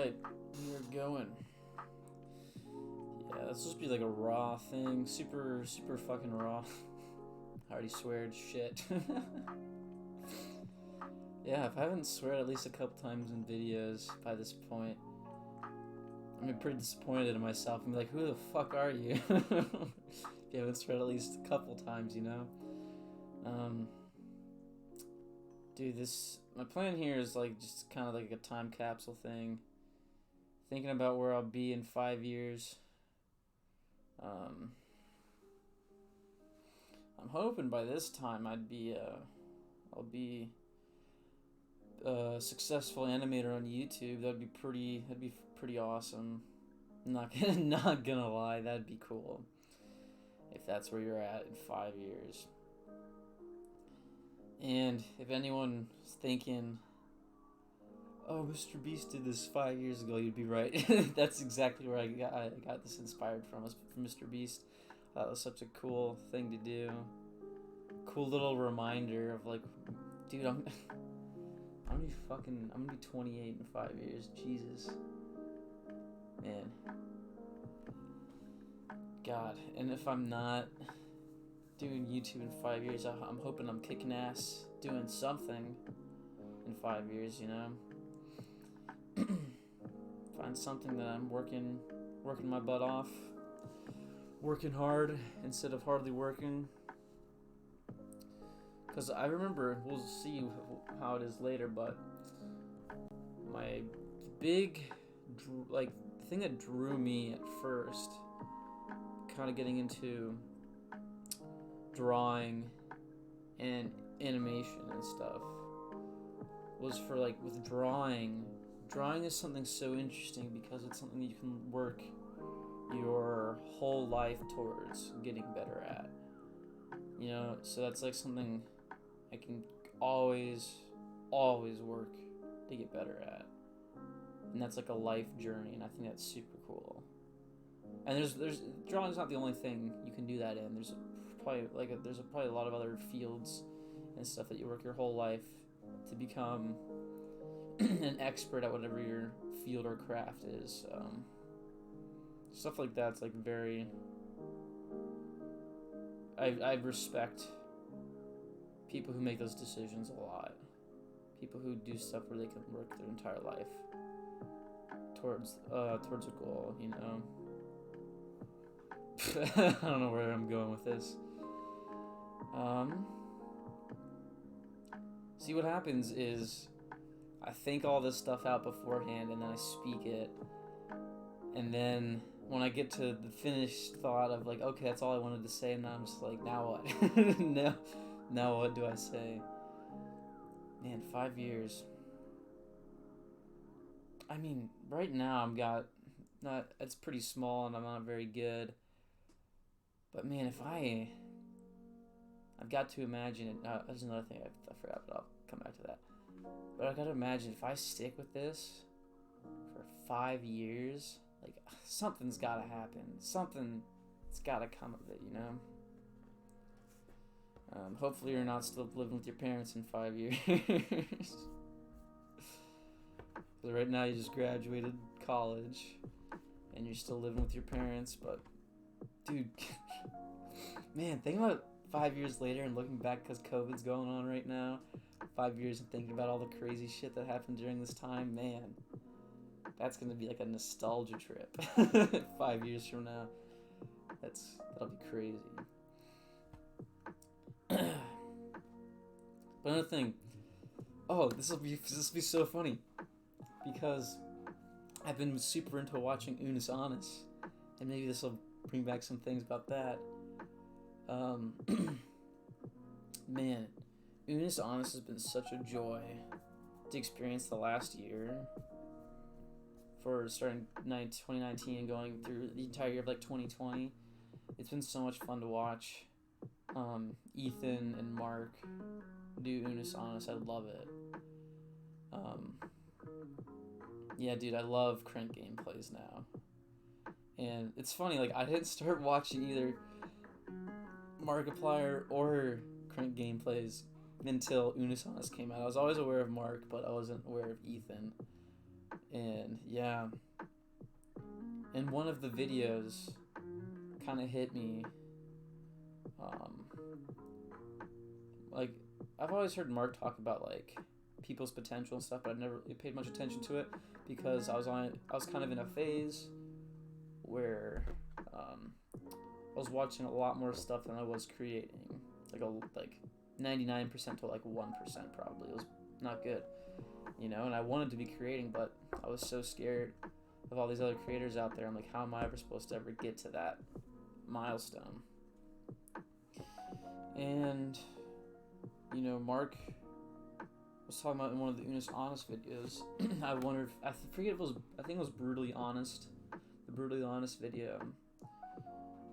Alright, we are going. Yeah, this will just be like a raw thing. Super fucking raw. I already sweared shit. Yeah, if I haven't sweared at least a couple times in videos by this point, I'm pretty disappointed in myself. I'm like, who the fuck are you? If you haven't sweared at least a couple times, you know? Dude, my plan here is like just kind of like a time capsule thing. Thinking about where I'll be in 5 years. I'm hoping by this time I'll be a successful animator on YouTube. That'd be pretty awesome. Not gonna lie, that'd be cool. If that's where you're at in 5 years. And if anyone's thinking, oh, Mr. Beast did this 5 years ago, you'd be right. That's exactly where I got this inspired from Mr. Beast. That was such a cool thing to do. Cool little reminder of like, dude, I'm gonna be 28 in 5 years. Jesus. Man. God. And if I'm not doing YouTube in 5 years, I'm hoping I'm kicking ass doing something in 5 years, you know? Find something that I'm working my butt off, working hard instead of hardly working. Because I remember, we'll see how it is later, but my big thing that drew me at first, kind of getting into drawing and animation and stuff, was for like with drawing is something so interesting because it's something you can work your whole life towards getting better at, you know. So that's like something I can always work to get better at, and that's like a life journey, and I think that's super cool. And there's drawing's not the only thing you can do that in. There's probably a lot of other fields and stuff that you work your whole life to become an expert at whatever your field or craft is. Stuff like that's like very. I respect people who make those decisions a lot. People who do stuff where they can work their entire life towards a goal, you know. I don't know where I'm going with this. See, what happens is I think all this stuff out beforehand and then I speak it, and then when I get to the finished thought of like, okay, that's all I wanted to say, and I'm just like, now what? Now what do I say? Man, 5 years. I mean, right now it's pretty small and I'm not very good. But man, I've got to imagine it. There's another thing I forgot, but I'll come back to that. But I gotta imagine if I stick with this for 5 years, like something's gotta happen. Something's gotta come of it, you know? Hopefully you're not still living with your parents in 5 years. Because right now you just graduated college and you're still living with your parents, but dude, man, think about 5 years later and looking back because COVID's going on right now. 5 years and thinking about all the crazy shit that happened during this time, man, that's gonna be like a nostalgia trip. 5 years from now, that'll be crazy. But another thing, this will be so funny because I've been super into watching Unus Annus, and maybe this will bring back some things about that. Man, Unus Annus has been such a joy to experience the last year, for starting 2019 and going through the entire year of like 2020. It's been so much fun to watch Ethan and Mark do Unus Annus. I love it. Yeah, dude, I love crank gameplays now. And it's funny, like, I didn't start watching either Markiplier or crank gameplays until Unus Annus came out. I was always aware of Mark, but I wasn't aware of Ethan. And yeah, and one of the videos kind of hit me. Um, like, I've always heard Mark talk about like people's potential and stuff, but I never really paid much attention to it because I was kind of in a phase where I was watching a lot more stuff than I was creating, like 99% to like 1% probably. It was not good, you know. And I wanted to be creating, but I was so scared of all these other creators out there. I'm like, how am I ever supposed to ever get to that milestone? And you know, Mark was talking about in one of the Unus Annus videos. I wonder if I forget if it was, I think it was Brutally Honest, the Brutally Honest video,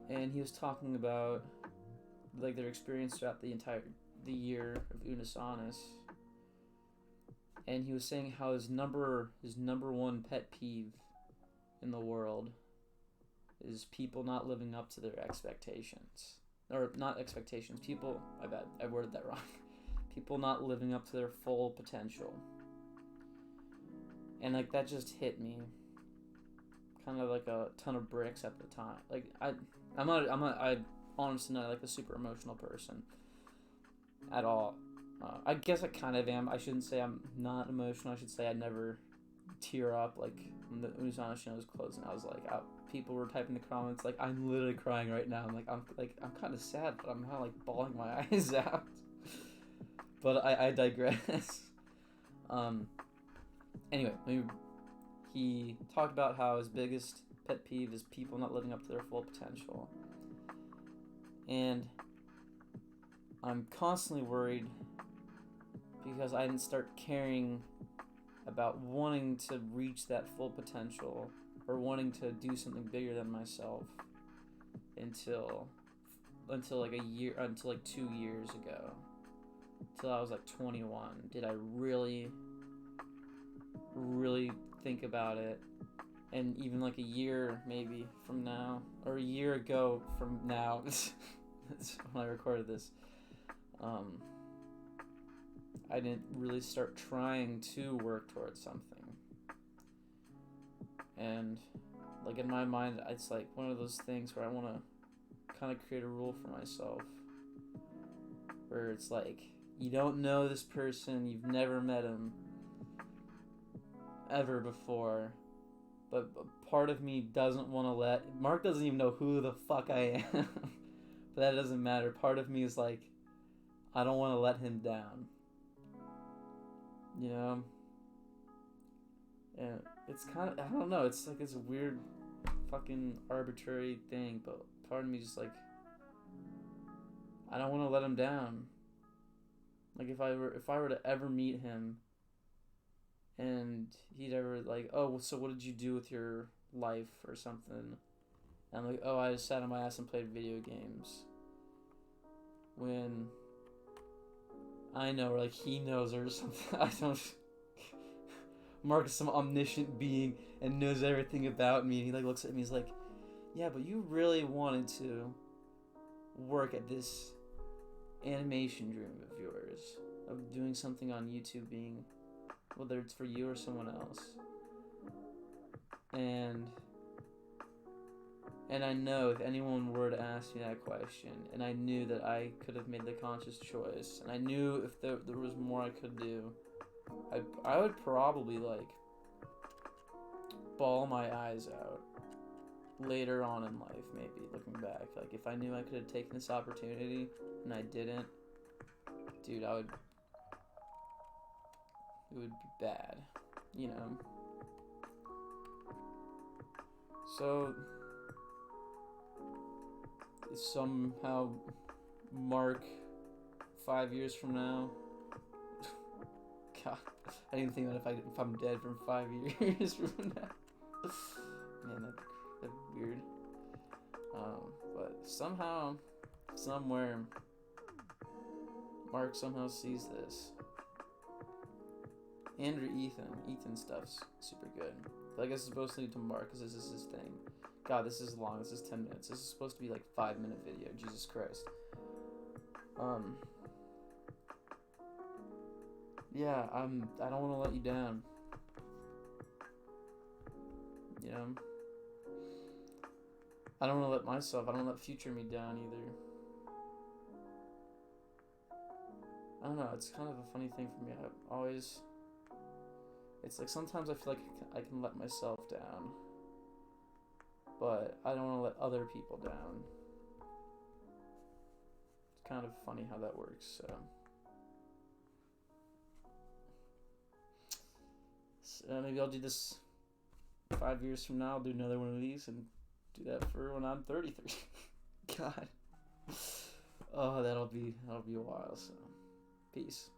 and he was talking about like their experience throughout the year of Unus Annus, and he was saying how his number one pet peeve in the world is people not living up to their expectations, or not expectations. People, my bad, I worded that wrong. People not living up to their full potential. And like that just hit me kind of like a ton of bricks at the time. Like I honestly not like a super emotional person at all. I guess I kind of am. I shouldn't say I'm not emotional. I should say I never tear up. Like when the Unus Annus show was closing, I was like, people were typing the comments like, I'm literally crying right now. I'm kind of sad, but I'm not like bawling my eyes out. But I digress. Anyway, he talked about how his biggest pet peeve is people not living up to their full potential. And I'm constantly worried because I didn't start caring about wanting to reach that full potential or wanting to do something bigger than myself until like 2 years ago. Till I was like 21, did I really think about it. And even like a year maybe from now, or a year ago from now, that's when I recorded this, I didn't really start trying to work towards something. And like in my mind, it's like one of those things where I want to kind of create a rule for myself, where it's like, you don't know this person, you've never met him ever before, but part of me doesn't want to Mark doesn't even know who the fuck I am, but that doesn't matter. Part of me is like, I don't want to let him down, you know? And it's kind of, I don't know, it's like this weird fucking arbitrary thing, but part of me just like, I don't want to let him down. Like if I were to ever meet him and he'd ever like, oh, so what did you do with your life or something? And I'm like, oh, I just sat on my ass and played video games. When I know, or like he knows or something. I don't. Mark is some omniscient being and knows everything about me. And he like looks at me, he's like, yeah, but you really wanted to work at this animation dream of yours, of doing something on YouTube, being, whether it's for you or someone else. And I know if anyone were to ask me that question, and I knew that I could have made the conscious choice, and I knew if there was more I could do, I would probably like bawl my eyes out later on in life, maybe looking back. Like if I knew I could have taken this opportunity and I didn't, dude, it would be bad, you know? So somehow Mark 5 years from now, God, I didn't think that if I'm dead from 5 years from now. Man, that'd be weird. But somehow, somewhere, Mark somehow sees this. Andrew, Ethan stuff's super good. But I guess it's supposed to lead to Mark because this is his thing. God, this is long. This is 10 minutes. This is supposed to be like 5-minute video. Jesus Christ. Yeah, I don't want to let you down. You know, I don't want to let myself. I don't let future me down either. I don't know. It's kind of a funny thing for me. I always. It's like sometimes I feel like I can let myself down, but I don't want to let other people down. It's kind of funny how that works. So maybe I'll do this 5 years from now. I'll do another one of these and do that for when I'm 33. God. Oh, that'll be a while. So, peace.